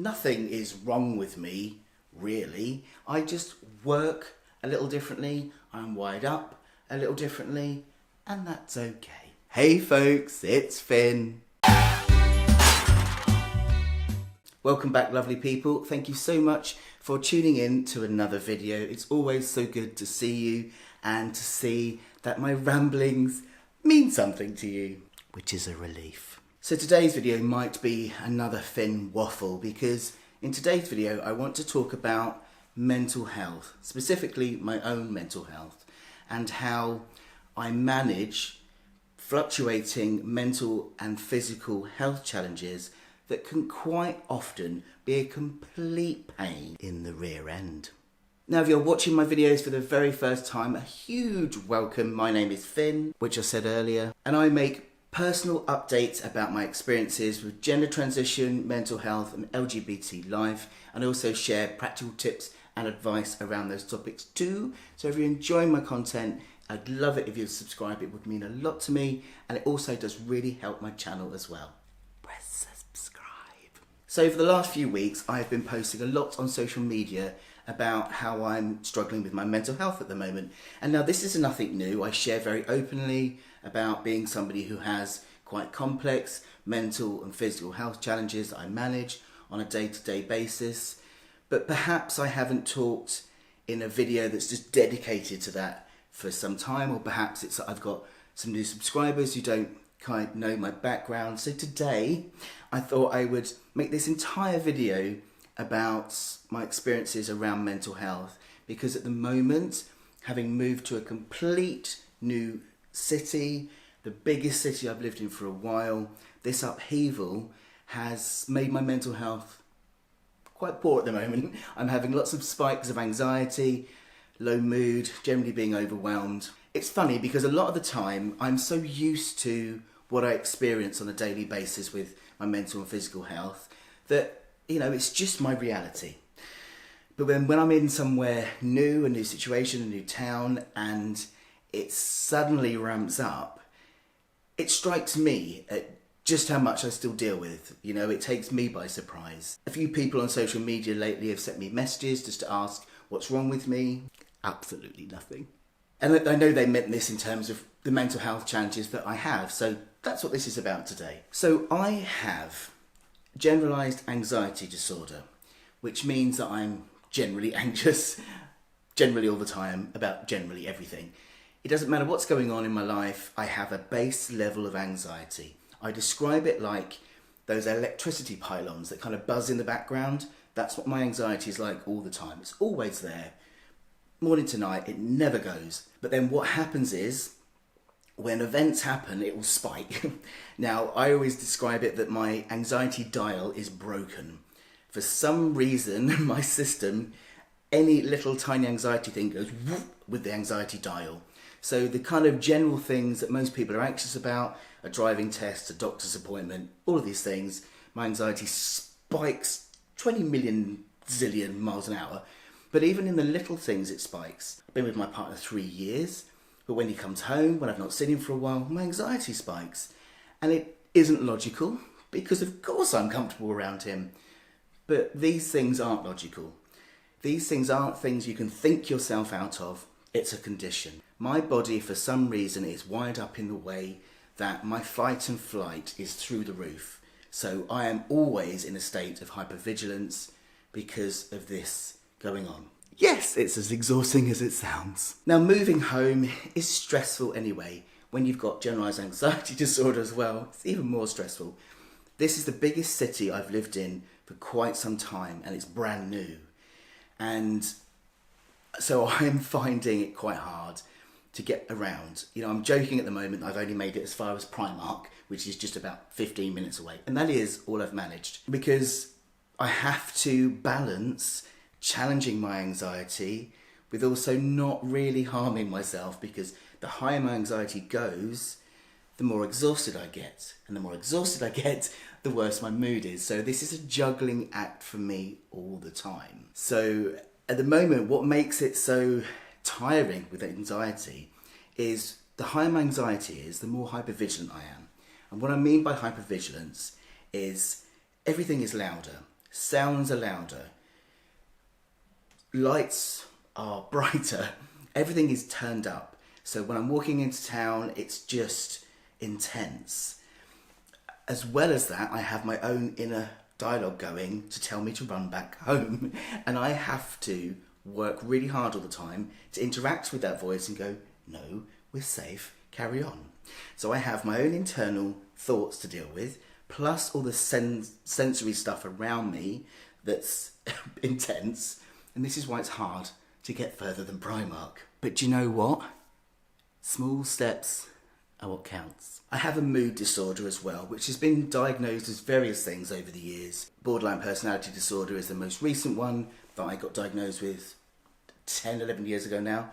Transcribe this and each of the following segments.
Nothing is wrong with me, really. I just work a little differently. I'm wired up a little differently, and that's okay. Hey folks, it's Finn. Welcome back, lovely people. Thank you so much for tuning in to another video. It's always so good to see you and to see that my ramblings mean something to you, which is a relief. So today's video might be another Finn waffle, because in today's video I want to talk about mental health, specifically my own mental health, and how I manage fluctuating mental and physical health challenges that can quite often be a complete pain in the rear end. Now, if you're watching my videos for the very first time, a huge welcome. My name is Finn, which I said earlier, and I make personal updates about my experiences with gender transition, mental health and LGBT life, and also share practical tips and advice around those topics too. So if you're enjoying my content, I'd love it if you'd subscribe. It would mean a lot to me, and it also does really help my channel as well. Press subscribe. So for the last few weeks, I've been posting a lot on social media about how I'm struggling with my mental health at the moment. And now this is nothing new. I share very openly about being somebody who has quite complex mental and physical health challenges that I manage on a day-to-day basis. But perhaps I haven't talked in a video that's just dedicated to that for some time, or perhaps it's I've got some new subscribers who don't kind of know my background. So today I thought I would make this entire video about my experiences around mental health, because at the moment, having moved to a complete new city, the biggest city I've lived in for a while, this upheaval has made my mental health quite poor at the moment. I'm having lots of spikes of anxiety, low mood, generally being overwhelmed. It's funny because a lot of the time I'm so used to what I experience on a daily basis with my mental and physical health that, you know, it's just my reality. But when I'm in somewhere new, a new situation, a new town, and it suddenly ramps up, it strikes me at just how much I still deal with. You know, it takes me by surprise. A few people on social media lately have sent me messages just to ask what's wrong with me. Absolutely nothing. And I know they meant this in terms of the mental health challenges that I have, so that's what this is about today. So I have generalized anxiety disorder, which means that I'm generally anxious, generally all the time, about generally everything. It doesn't matter what's going on in my life, I have a base level of anxiety. I describe it like those electricity pylons that kind of buzz in the background. That's what my anxiety is like all the time. It's always there. Morning to night, it never goes. But then what happens is, when events happen, it will spike. Now, I always describe it that my anxiety dial is broken. For some reason, my system, any little tiny anxiety thing goes whoop with the anxiety dial. So the kind of general things that most people are anxious about, a driving test, a doctor's appointment, all of these things, my anxiety spikes 20 million zillion miles an hour. But even in the little things, it spikes. I've been with my partner 3 years, but when he comes home, when I've not seen him for a while, my anxiety spikes. And it isn't logical, because of course I'm comfortable around him. But these things aren't logical. These things aren't things you can think yourself out of. It's a condition. My body, for some reason, is wired up in the way that my fight and flight is through the roof. So I am always in a state of hyper-vigilance because of this going on. Yes, it's as exhausting as it sounds. Now, moving home is stressful anyway. When you've got generalized anxiety disorder as well, it's even more stressful. This is the biggest city I've lived in for quite some time, and it's brand new. And so I'm finding it quite hard to get around. You know, I'm joking at the moment, I've only made it as far as Primark, which is just about 15 minutes away. And that is all I've managed, because I have to balance challenging my anxiety with also not really harming myself, because the higher my anxiety goes, the more exhausted I get. And the more exhausted I get, the worse my mood is. So this is a juggling act for me all the time. So at the moment, what makes it so tiring with anxiety is the higher my anxiety is, the more hyper-vigilant I am. And what I mean by hyper-vigilance is everything is louder. sounds are louder, lights are brighter, everything is turned up. So when I'm walking into town, it's just intense. As well as that, I have my own inner dialogue going to tell me to run back home. And I have to work really hard all the time to interact with that voice and go, no, we're safe, carry on. So I have my own internal thoughts to deal with, plus all the sensory stuff around me that's intense. And this is why it's hard to get further than Primark. But do you know what? Small steps are what counts. I have a mood disorder as well, which has been diagnosed as various things over the years. Borderline personality disorder is the most recent one that I got diagnosed with 10, 11 years ago now.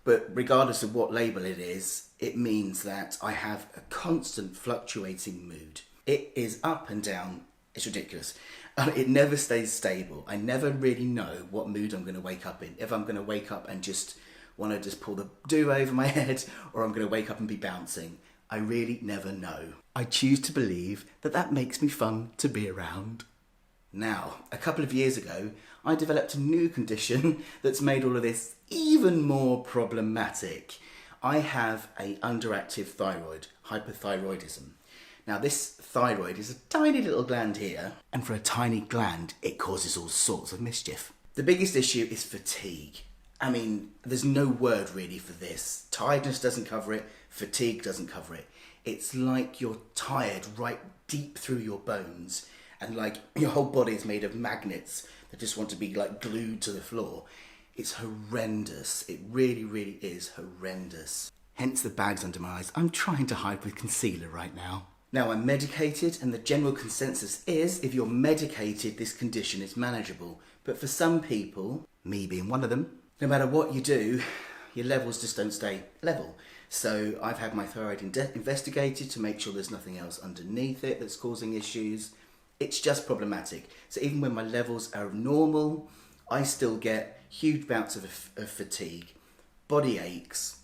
But regardless of what label it is, it means that I have a constant fluctuating mood. It is up and down. It's ridiculous. It never stays stable. I never really know what mood I'm going to wake up in. If I'm going to wake up and just want to just pull the do over my head, or I'm going to wake up and be bouncing. I really never know. I choose to believe that that makes me fun to be around. Now, a couple of years ago, I developed a new condition that's made all of this even more problematic. I have an underactive thyroid, hyperthyroidism. Now, this thyroid is a tiny little gland here, and for a tiny gland, it causes all sorts of mischief. The biggest issue is fatigue. I mean, there's no word really for this. Tiredness doesn't cover it, fatigue doesn't cover it. It's like you're tired right deep through your bones, and like your whole body is made of magnets that just want to be like glued to the floor. It's horrendous. It really, really is horrendous. Hence the bags under my eyes. I'm trying to hide with concealer right now. Now, I'm medicated, and the general consensus is if you're medicated, this condition is manageable. But for some people, me being one of them, no matter what you do, your levels just don't stay level. So I've had my thyroid investigated to make sure there's nothing else underneath it that's causing issues. It's just problematic. So even when my levels are normal, I still get huge bouts of fatigue, body aches,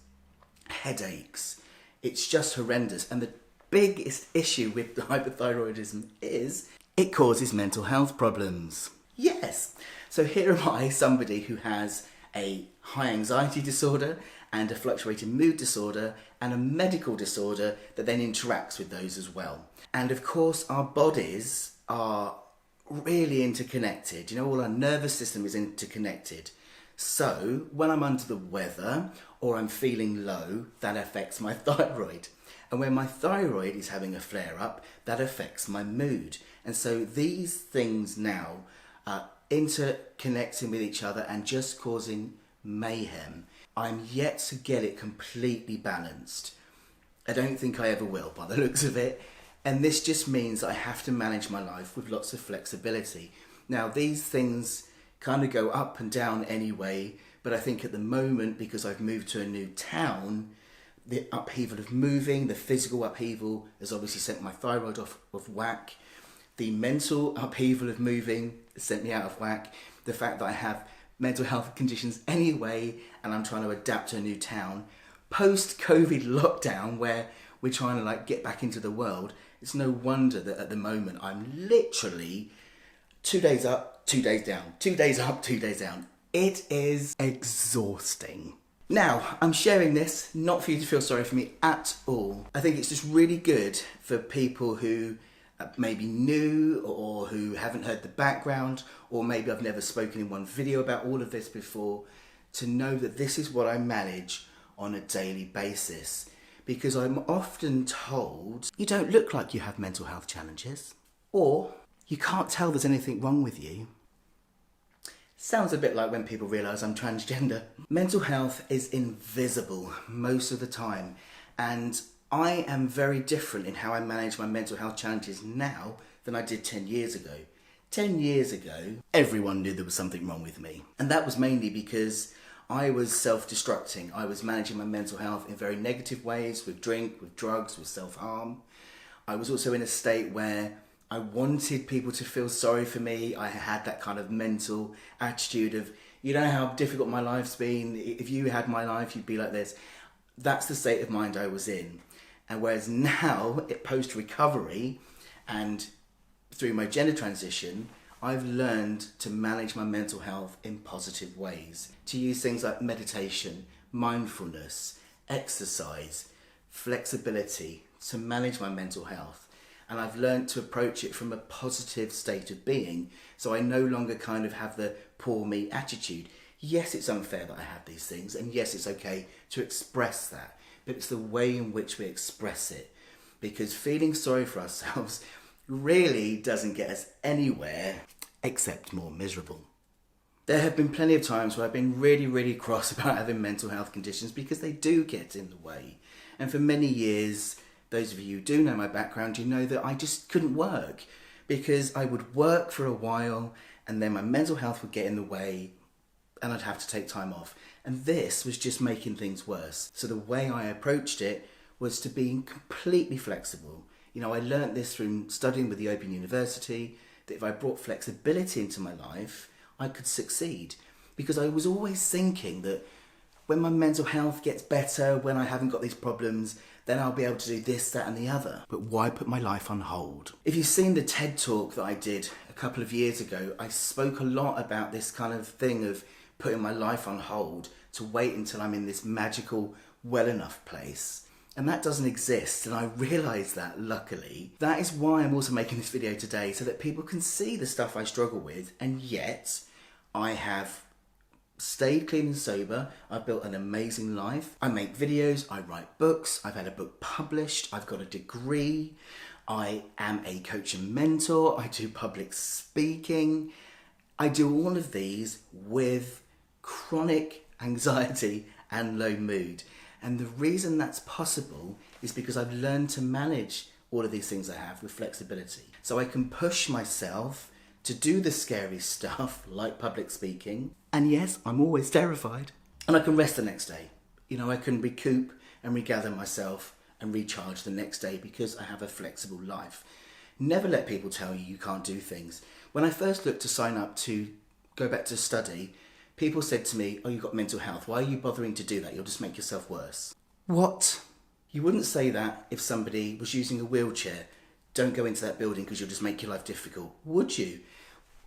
headaches. It's just horrendous. And the biggest issue with the hypothyroidism is it causes mental health problems. Yes. So here am I, somebody who has a high anxiety disorder and a fluctuating mood disorder and a medical disorder that then interacts with those as well. And of course, our bodies are really interconnected. You know, all our nervous system is interconnected. So when I'm under the weather or I'm feeling low, that affects my thyroid. And when my thyroid is having a flare up, that affects my mood. And so these things now are interconnecting with each other and just causing mayhem. I'm yet to get it completely balanced. I don't think I ever will by the looks of it. And this just means I have to manage my life with lots of flexibility. Now, these things kind of go up and down anyway, but I think at the moment, because I've moved to a new town, the upheaval of moving, the physical upheaval has obviously sent my thyroid off of whack. The mental upheaval of moving sent me out of whack. The fact that I have mental health conditions anyway, and I'm trying to adapt to a new town. Post-COVID lockdown, where we're trying to like get back into the world, it's no wonder that at the moment I'm literally 2 days up, 2 days down, 2 days up, 2 days down. It is exhausting. Now, I'm sharing this not for you to feel sorry for me at all. I think it's just really good for people who maybe new or who haven't heard the background, or maybe I've never spoken in one video about all of this before, to know that this is what I manage on a daily basis. Because I'm often told, you don't look like you have mental health challenges, or you can't tell there's anything wrong with you. Sounds a bit like when people realise I'm transgender. Mental health is invisible most of the time, and I am very different in how I manage my mental health challenges now than I did 10 years ago. 10 years ago, everyone knew there was something wrong with me. And that was mainly because I was self-destructing. I was managing my mental health in very negative ways, with drink, with drugs, with self-harm. I was also in a state where I wanted people to feel sorry for me. I had that kind of mental attitude of, you know how difficult my life's been. If you had my life, you'd be like this. That's the state of mind I was in. And whereas now, post-recovery and through my gender transition, I've learned to manage my mental health in positive ways, to use things like meditation, mindfulness, exercise, flexibility to manage my mental health. And I've learned to approach it from a positive state of being, so I no longer kind of have the poor me attitude. Yes, it's unfair that I have these things, and yes, it's okay to express that, but it's the way in which we express it, because feeling sorry for ourselves really doesn't get us anywhere except more miserable. There have been plenty of times where I've been really cross about having mental health conditions because they do get in the way. And for many years, those of you who do know my background, you know that I just couldn't work because I would work for a while and then my mental health would get in the way and I'd have to take time off. And this was just making things worse. So the way I approached it was to be completely flexible. You know, I learnt this from studying with the Open University, that if I brought flexibility into my life, I could succeed. Because I was always thinking that when my mental health gets better, when I haven't got these problems, then I'll be able to do this, that and the other. But why put my life on hold? If you've seen the TED Talk that I did a couple of years ago, I spoke a lot about this kind of thing of putting my life on hold to wait until I'm in this magical, well enough place. And that doesn't exist, and I realise that, luckily. That is why I'm also making this video today, so that people can see the stuff I struggle with, and yet I have stayed clean and sober. I've built an amazing life. I make videos, I write books, I've had a book published, I've got a degree, I am a coach and mentor, I do public speaking. I do all of these with chronic anxiety and low mood. And the reason that's possible is because I've learned to manage all of these things I have with flexibility. So I can push myself to do the scary stuff like public speaking. And yes, I'm always terrified. And I can rest the next day. You know, I can recoup and regather myself and recharge the next day because I have a flexible life. Never let people tell you you can't do things. When I first looked to sign up to go back to study, people said to me, oh, you've got mental health. Why are you bothering to do that? You'll just make yourself worse. What? You wouldn't say that if somebody was using a wheelchair. Don't go into that building because you'll just make your life difficult. Would you?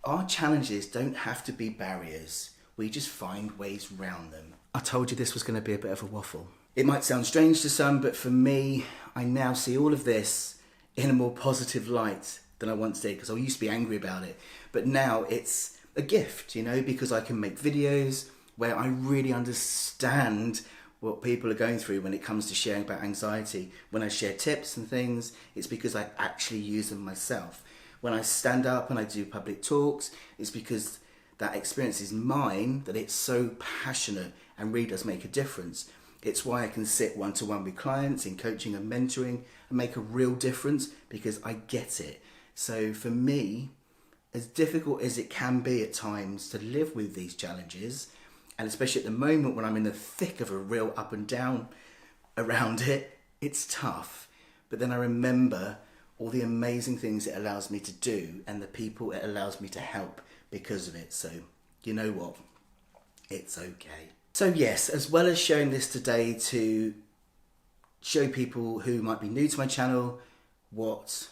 Our challenges don't have to be barriers. We just find ways round them. I told you this was going to be a bit of a waffle. It might sound strange to some, but for me, I now see all of this in a more positive light than I once did, because I used to be angry about it. But now it's a gift, you know, because I can make videos where I really understand what people are going through when it comes to sharing about anxiety. When I share tips and things, it's because I actually use them myself. When I stand up and I do public talks, it's because that experience is mine, that it's so passionate and really does make a difference. It's why I can sit one-to-one with clients in coaching and mentoring and make a real difference, because I get it. So for me, as difficult as it can be at times to live with these challenges, and especially at the moment when I'm in the thick of a real up and down around it, it's tough. But then I remember all the amazing things it allows me to do and the people it allows me to help because of it. So, you know what? It's okay. So yes, as well as sharing this today to show people who might be new to my channel what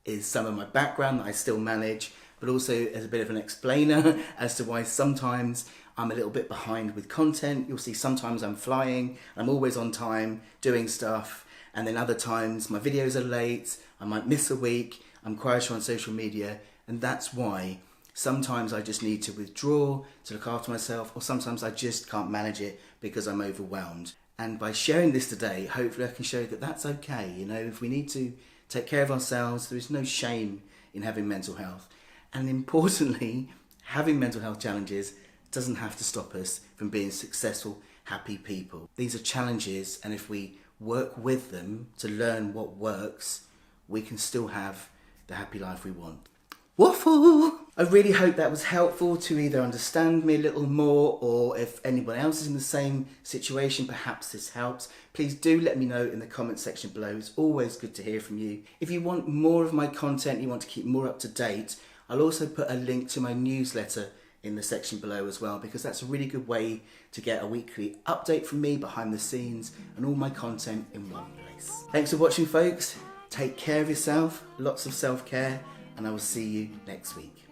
is some of my background that I still manage, but also as a bit of an explainer as to why sometimes I'm a little bit behind with content. You'll see sometimes I'm flying, I'm always on time doing stuff, and then other times my videos are late, I might miss a week, I'm quieter on social media, and that's why sometimes I just need to withdraw to look after myself, or sometimes I just can't manage it because I'm overwhelmed. And by sharing this today, hopefully I can show that that's okay. You know, if we need to take care of ourselves, there is no shame in having mental health. And importantly, having mental health challenges doesn't have to stop us from being successful, happy people. These are challenges, and if we work with them to learn what works, we can still have the happy life we want. Waffle! I really hope that was helpful to either understand me a little more, or if anyone else is in the same situation, perhaps this helps. Please do let me know in the comment section below. It's always good to hear from you. If you want more of my content, you want to keep more up to date, I'll also put a link to my newsletter in the section below as well, because that's a really good way to get a weekly update from me behind the scenes and all my content in one place. Thanks for watching, folks. Take care of yourself, lots of self-care, and I will see you next week.